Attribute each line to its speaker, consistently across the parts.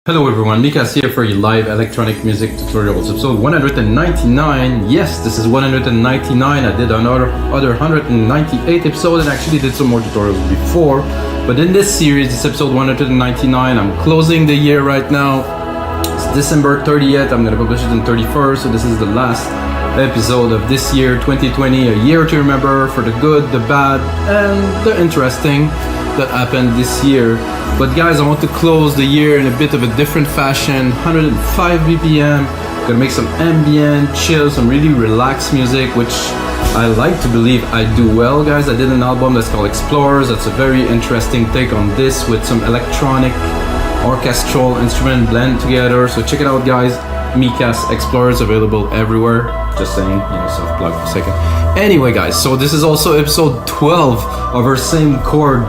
Speaker 1: Hello everyone, Mikas here for your live electronic music tutorials, episode 199. Yes, this is 199. I did another 198 episode and actually did some more tutorials before. But in this series, it's episode 199. I'm closing the year right now. It's December 30th. I'm gonna publish it on 31st. So this is the last episode of this year, 2020. A year to remember for the good, the bad, and the interesting that happened this year. But guys, I want to close the year in a bit of a different fashion. 105 BPM, gonna make some ambient, chill, some really relaxed music, which I like to believe I do well, guys. I did an album that's called Explorers. That's a very interesting take on this with some electronic orchestral instrument blend together. So check it out, guys. Mikas Explorers, available everywhere. Just saying, self-plug for a second. Anyway, guys, so this is also episode 12 of our same chord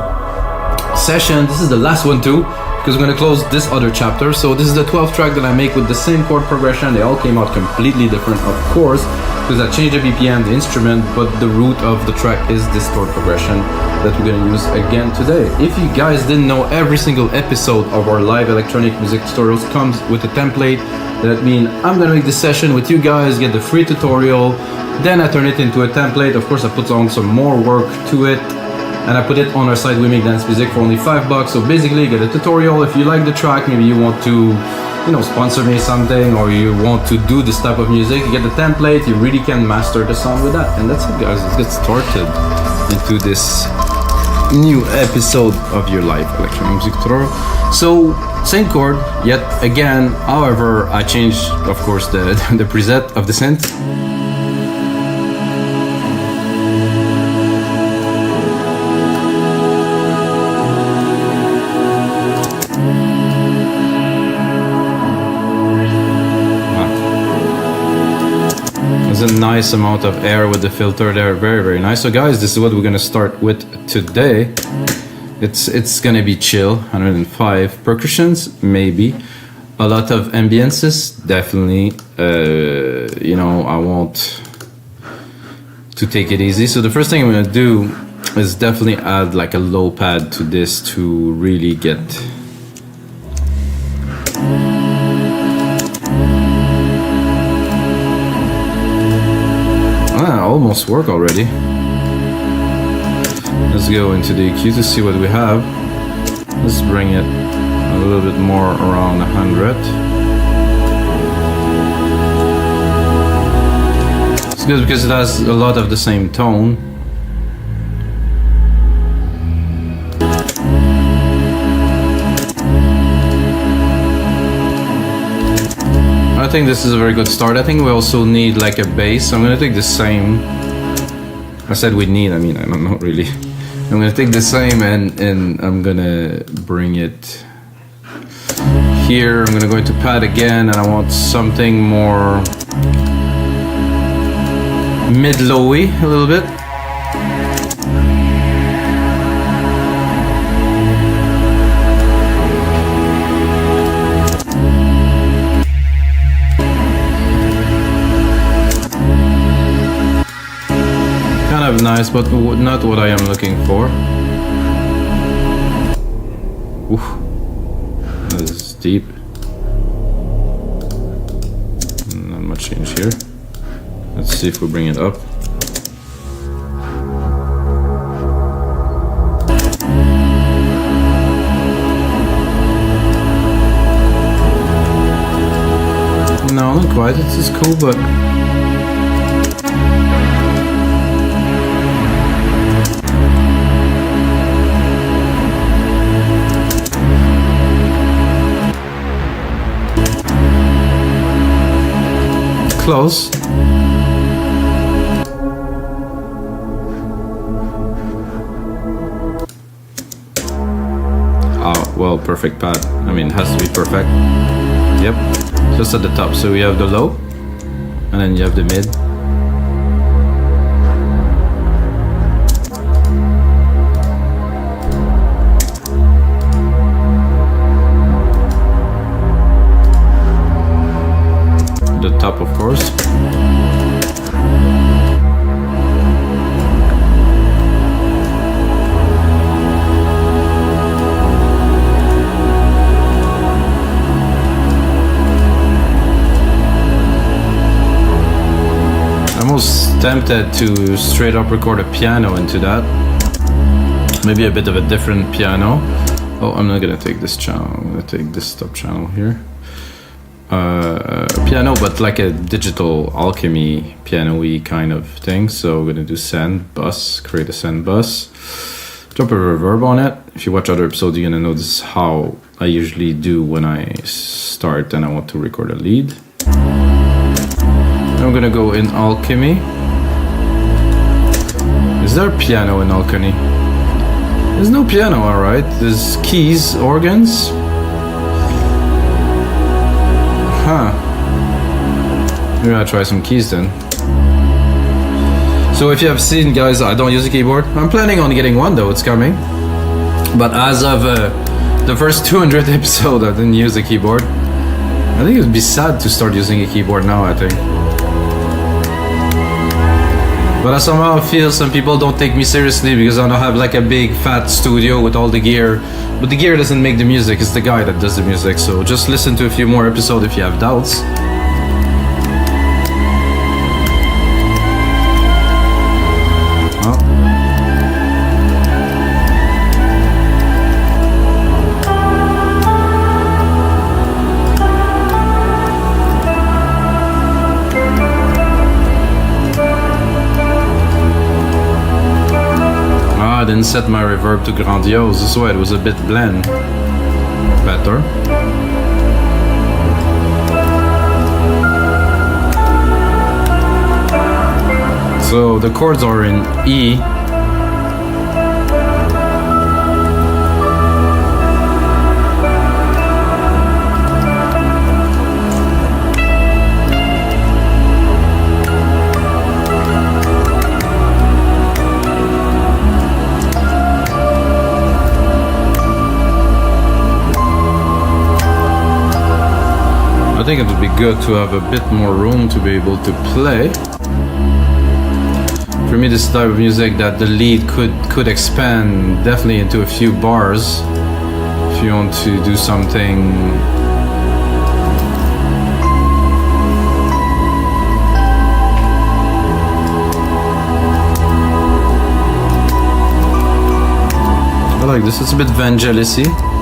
Speaker 1: session. This is the last one too, because we're going to close this other chapter. So this is the 12th track that I make with the same chord progression. They all came out completely different, of course, because I changed the BPM, the instrument, but the root of the track is this chord progression that we're going to use again today. If you guys didn't know, every single episode of our live electronic music tutorials comes with a template. That means I'm going to make this session with you guys, get the free tutorial, then I turn it into a template. Of course, I put on some more work to it, and I put it on our site, We Make Dance Music, for only $5. So basically, you get a tutorial. If you like the track, maybe you want to, sponsor me something, or you want to do this type of music, you get the template. You really can master the sound with that. And that's it, guys. Let's get started into this new episode of your live electronic music tutorial. So, same chord, yet again. However, I changed, of course, the preset of the synth. There's a nice amount of air with the filter there, very, very nice. So guys, this is what we're gonna start with today. It's gonna be chill, 105 percussions, maybe a lot of ambiences, definitely. I want to take it easy. So the first thing I'm gonna do is definitely add like a low pad to this to really get almost work already. Let's go into the EQ to see what we have. Let's bring it a little bit more around 100. It's good because it has a lot of the same tone. I think this is a very good start. I think we also need like a bass. So I'm gonna take the same. I said we need, I don't know really. I'm gonna take the same and I'm gonna bring it here. I'm gonna go into pad again, and I want something more mid-lowy a little bit. Nice, but not what I am looking for. Oof, that is deep. Not much change here. Let's see if we bring it up. No, not quite. It's cool, but close. Oh, well, perfect pad. It has to be perfect. Yep, just at the top. So we have the low, and then you have the mid. The top, of course. tempted to straight up record a piano into that. Maybe a bit of a different piano. Oh, I'm not gonna take this channel. I'm gonna take this top channel here. Piano, but like a digital Alchemy piano-y kind of thing. So we're gonna do send bus, create a send bus, drop a reverb on it. If you watch other episodes, you're gonna know this is how I usually do when I start and I want to record a lead. I'm gonna go in Alchemy. Is there a piano in Alchemy? There's no piano, alright. There's keys, organs. Huh. Maybe I'll try some keys then. So if you have seen, guys, I don't use a keyboard. I'm planning on getting one though, it's coming. But as of the first 200 episode, I didn't use a keyboard. I think it would be sad to start using a keyboard now, I think. But I somehow feel some people don't take me seriously because I don't have like a big fat studio with all the gear. But the gear doesn't make the music, it's the guy that does the music. So just listen to a few more episodes if you have doubts. I didn't set my reverb to grandiose, that's why it was a bit bland. Better. So the chords are in E. I think it would be good to have a bit more room to be able to play. For me, this type of music that the lead could expand definitely into a few bars if you want to do something. I like this, it's a bit Vangelis-y.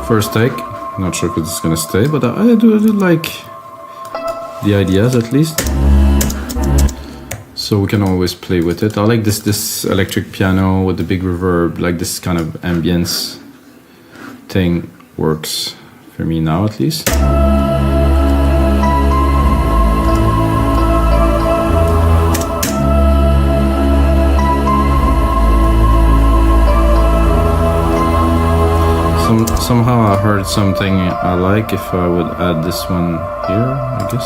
Speaker 1: First take, not sure if it's gonna stay, but I do like the ideas at least. So we can always play with it. I like this electric piano with the big reverb, like this kind of ambience thing works for me now at least. Somehow I heard something I like if I would add this one here, I guess.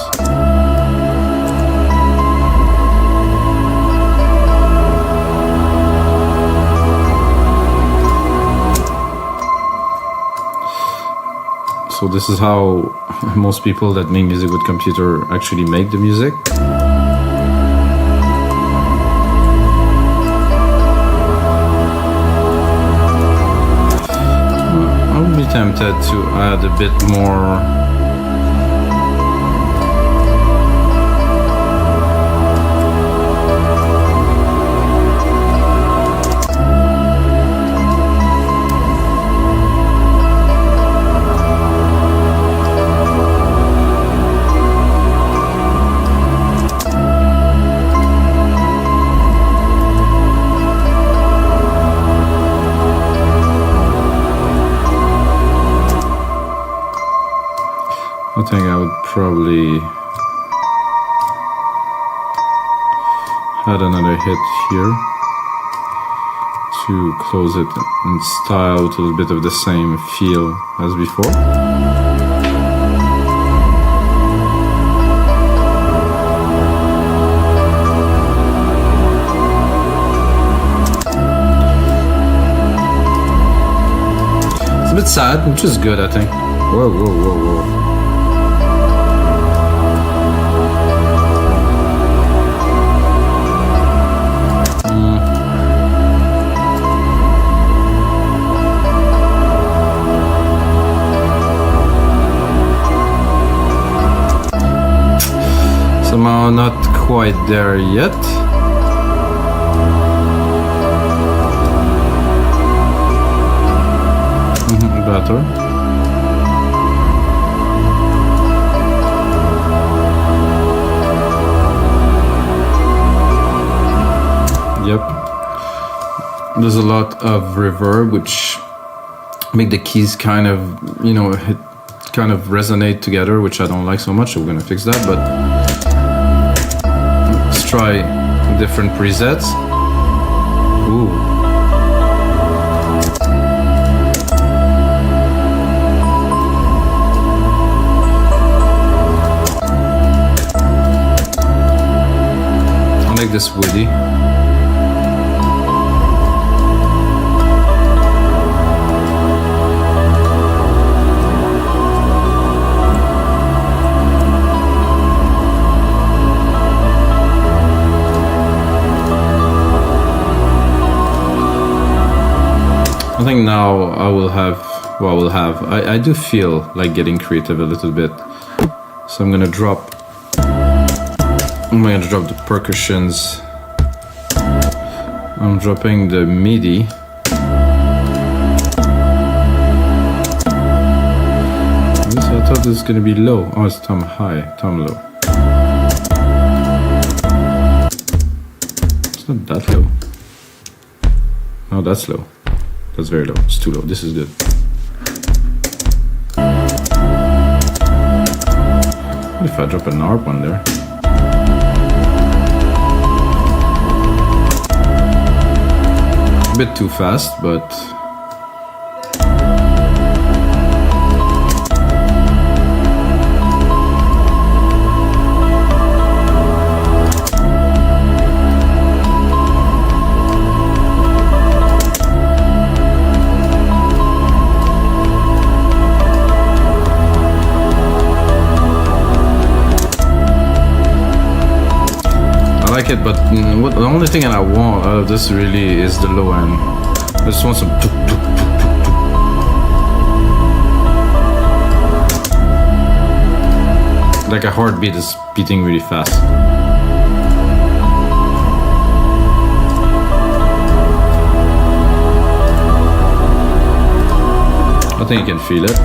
Speaker 1: So this is how most people that make music with computer actually make the music. Tempted to add a bit more I think I would probably add another hit here to close it in style with a little bit of the same feel as before. It's a bit sad, which is good, I think. Whoa, whoa, whoa, whoa. Somehow not quite there yet. Better. Yep. There's a lot of reverb which make the keys kind of, you know, kind of resonate together, which I don't like so much, so we're gonna fix that, but let's try different presets. Ooh. I like this woody. I think now I will have, well, I do feel like getting creative a little bit. So I'm gonna drop the percussions. I'm dropping the MIDI. I thought this was gonna be low. Oh, it's tom high, tom low. It's not that low. Oh, that's low. That's very low. It's too low. This is good. What if I drop an ARP one there? A bit too fast, but it, but the only thing that I want out of this really is the low end. I just want some tuk, tuk, tuk, tuk, tuk. Like a heartbeat is beating really fast. I think you can feel it.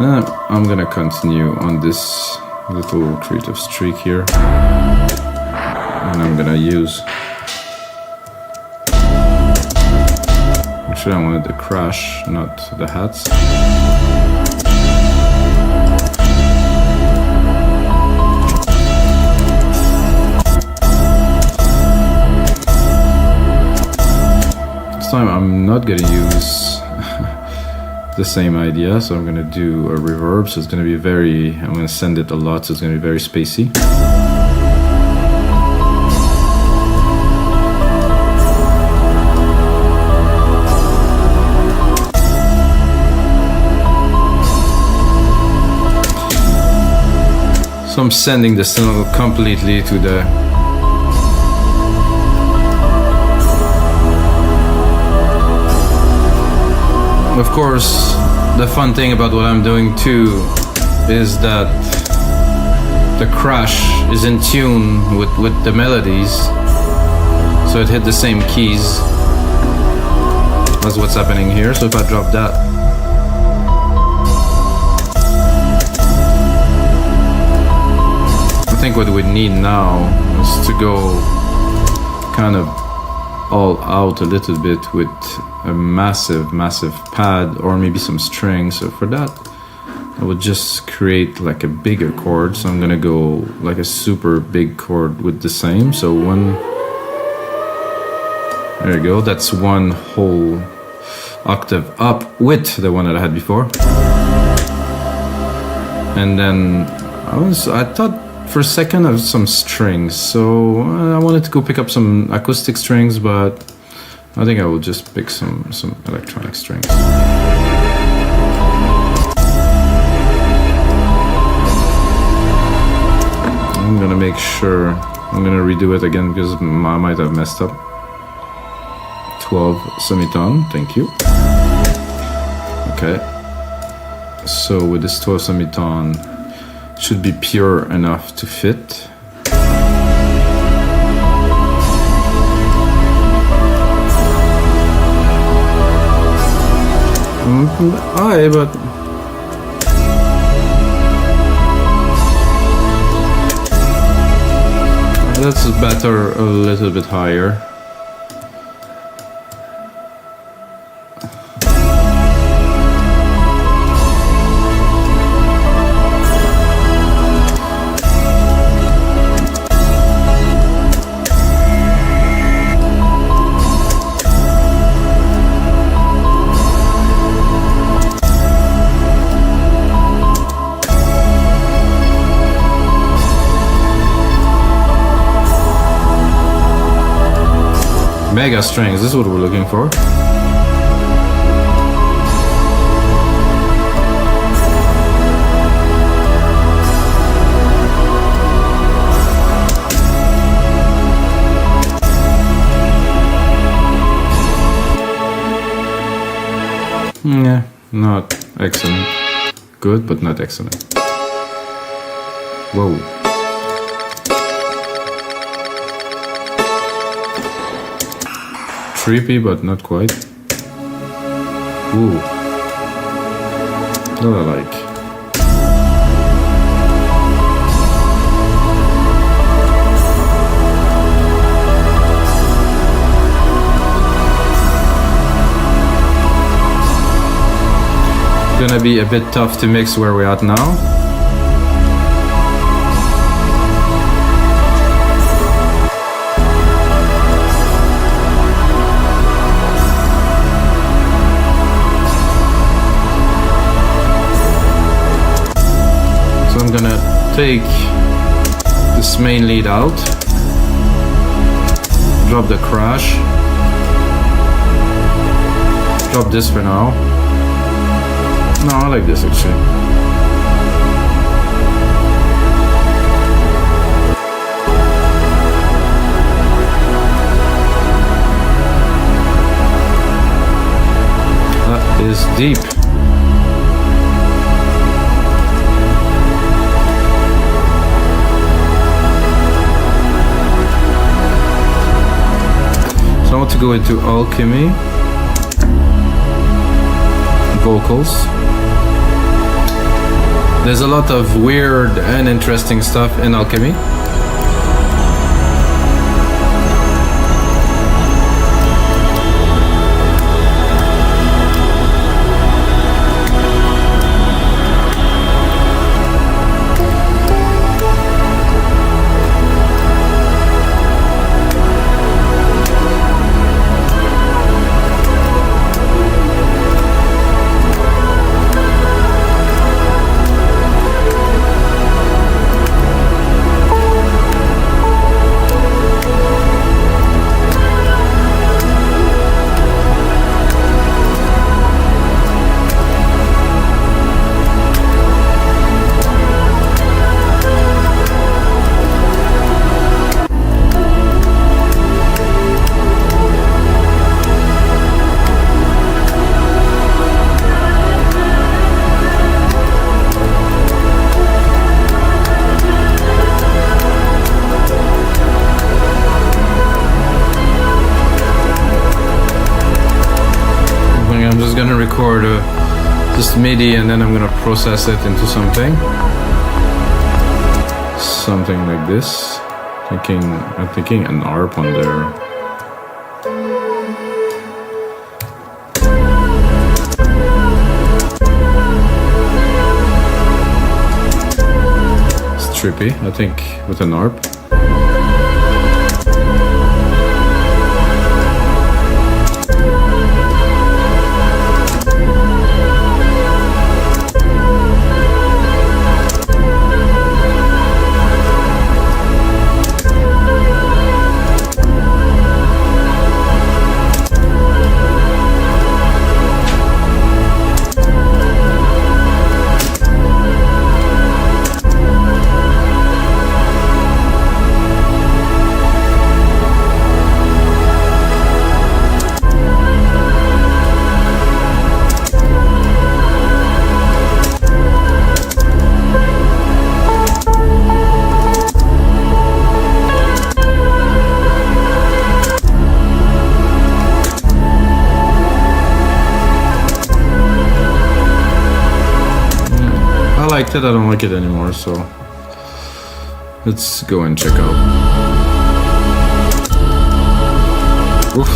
Speaker 1: And I'm gonna continue on this little creative streak here, and I'm gonna use, actually I wanted the crash, not the hats. This time I'm not gonna use the same idea, so I'm gonna do a reverb, so it's gonna be very, I'm gonna send it a lot, so it's gonna be very spacey. So I'm sending the signal completely to the Of course, the fun thing about what I'm doing too is that the crash is in tune with the melodies, so it hit the same keys as what's happening here. So if I drop that, I think what we need now is to go kind of all out a little bit with a massive pad or maybe some strings. So for that, I would just create like a bigger chord. So I'm gonna go like a super big chord with the same. So one, there you go. That's one whole octave up with the one that I had before. And then I thought for a second of some strings. So I wanted to go pick up some acoustic strings, but I think I will just pick some electronic strings. I'm gonna make sure, I'm gonna redo it again because I might have messed up. 12 semitone, thank you. Okay. So with this 12 semitone, should be pure enough to fit. Aye, but that's better a little bit higher. Mega strings, this is what we're looking for. Yeah, not excellent. Good, but not excellent. Whoa. Trippy, but not quite. Ooh. That I like. Gonna be a bit tough to mix where we're at now. I'm gonna take this main lead out, drop the crash, drop this for now. No, I like this actually. That is deep. So I want to go into Alchemy, vocals. There's a lot of weird and interesting stuff in Alchemy. Record just MIDI and then I'm gonna process it into something like this. I'm thinking an ARP on there. trippy, I think, with an harp.
Speaker 2: I liked it, I don't like it anymore, so let's go and check out. Oof.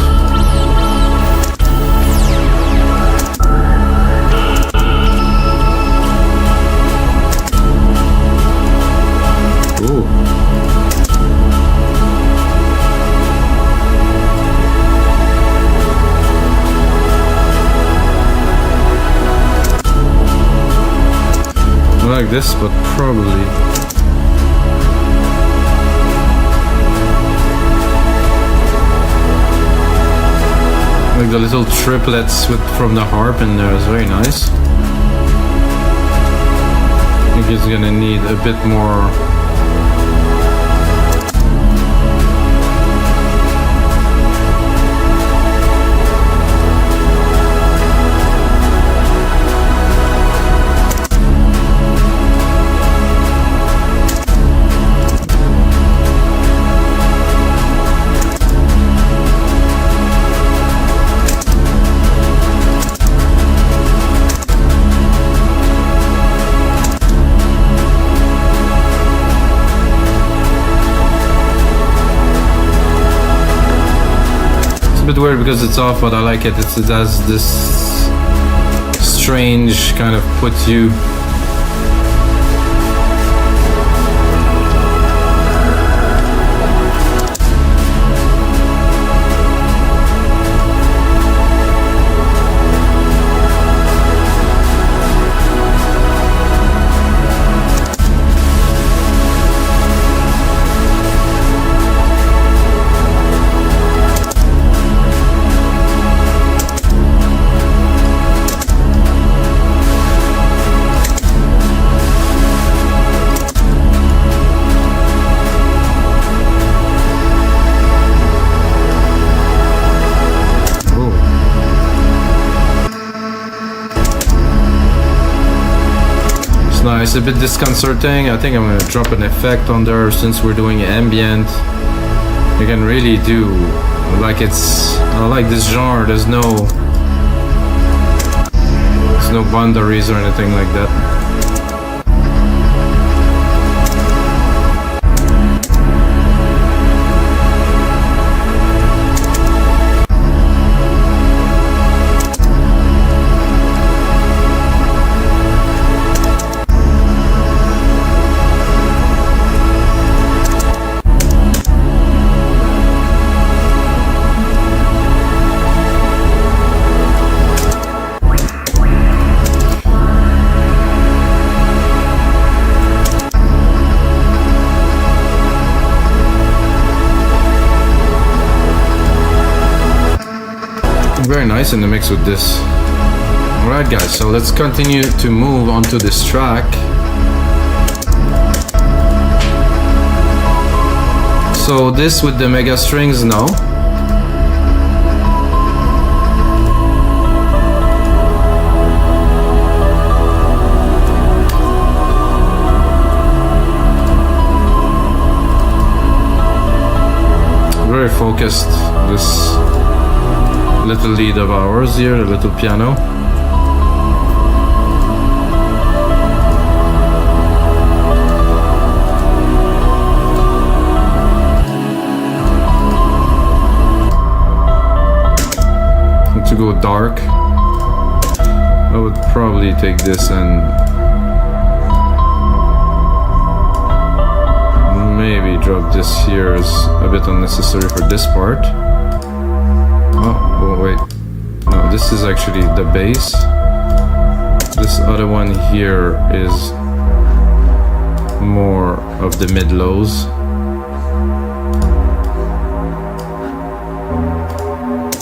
Speaker 2: Ooh. Like this, but probably like the little triplets from the harp in there is very nice. I think it's gonna need a bit more. A bit weird because it's off, but I like it. It has this strange kind of puts you. Nice, a bit disconcerting. I think I'm gonna drop an effect on there since we're doing ambient. You can really do like I like this genre. There's no boundaries or anything like that. Very nice in the mix with this. Alright guys, so let's continue to move onto this track. So this with the mega strings now. Very focused, this little lead of ours here, the little piano. And to go dark, I would probably take this and maybe drop this here is a bit unnecessary for this part. Oh wait, no, this is actually the bass. This other one here is more of the mid-lows.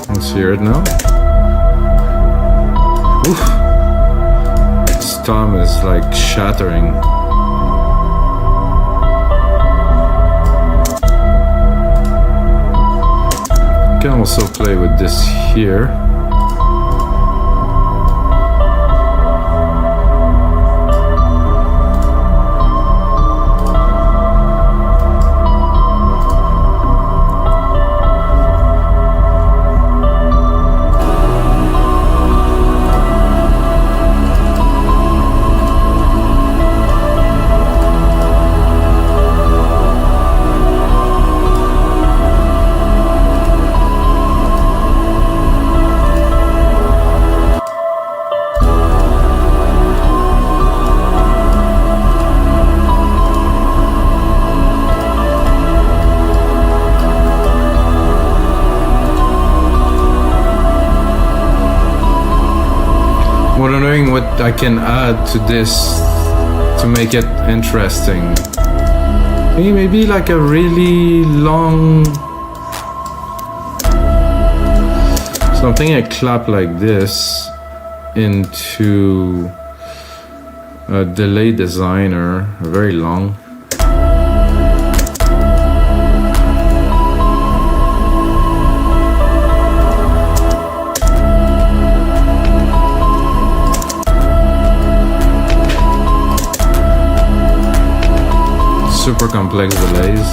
Speaker 2: Let's hear it now. Oof. This tom is like shattering. You can also play with this here. Wondering what I can add to this to make it interesting. Maybe like a really long something I clap like this into a delay designer, very long. Super complex delays.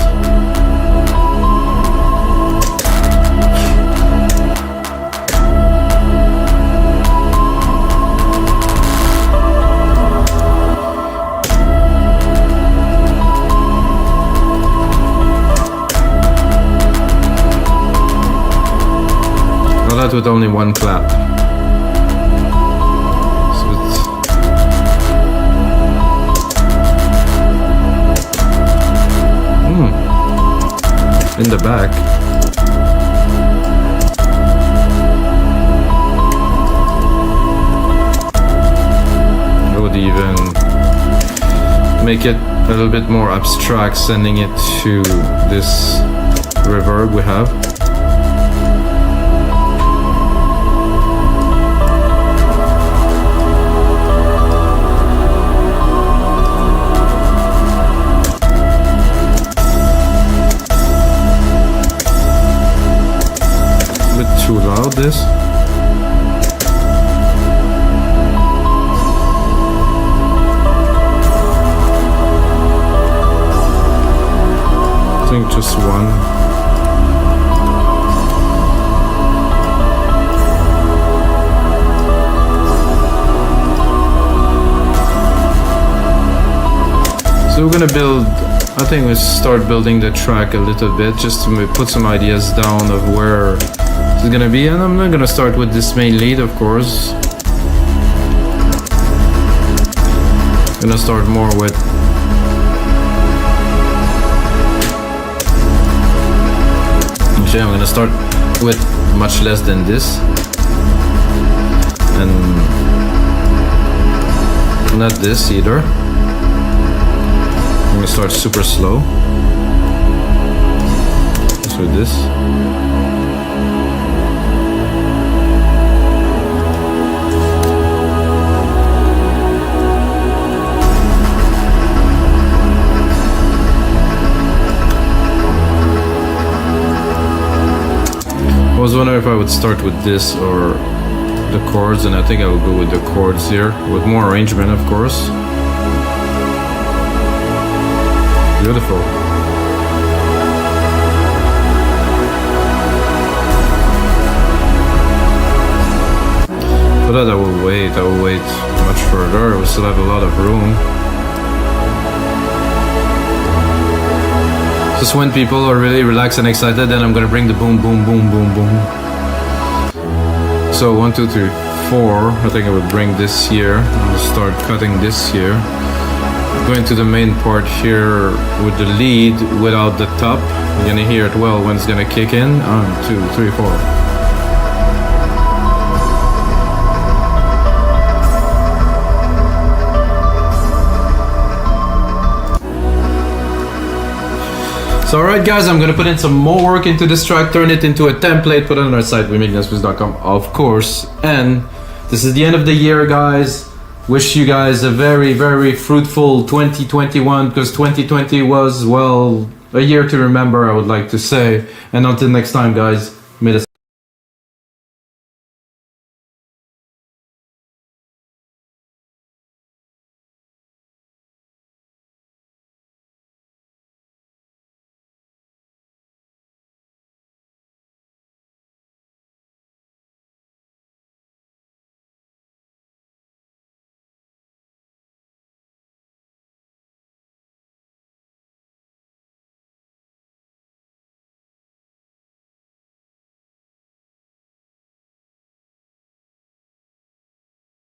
Speaker 2: All that with only one clap. In the back. I would even make it a little bit more abstract, sending it to this reverb we have. Too loud, this. I think just one. So we're gonna build, I think we start building the track a little bit just to put some ideas down of where it's gonna be, and I'm not gonna start with this main lead, of course. I'm gonna start more with actually I'm gonna start with much less than this, and not this either. I'm gonna start super slow just with this. I was wondering if I would start with this or the chords, and I think I will go with the chords here, with more arrangement, of course. Beautiful. For that I will wait much further, we still have a lot of room. Just when people are really relaxed and excited, then I'm gonna bring the boom, boom, boom, boom, boom. So 1, 2, 3, 4. I think I would bring this here. I'll start cutting this here. going to the main part here with the lead without the top. You're gonna hear it well when it's gonna kick in. 1, 2, 3, 4.
Speaker 1: So alright guys, I'm gonna put in some more work into this track, turn it into a template, put it on our site, wemakedancemusic.com, of course. And this is the end of the year, guys. Wish you guys a very, very fruitful 2021, because 2020 was, well, a year to remember, I would like to say. And until next time, guys,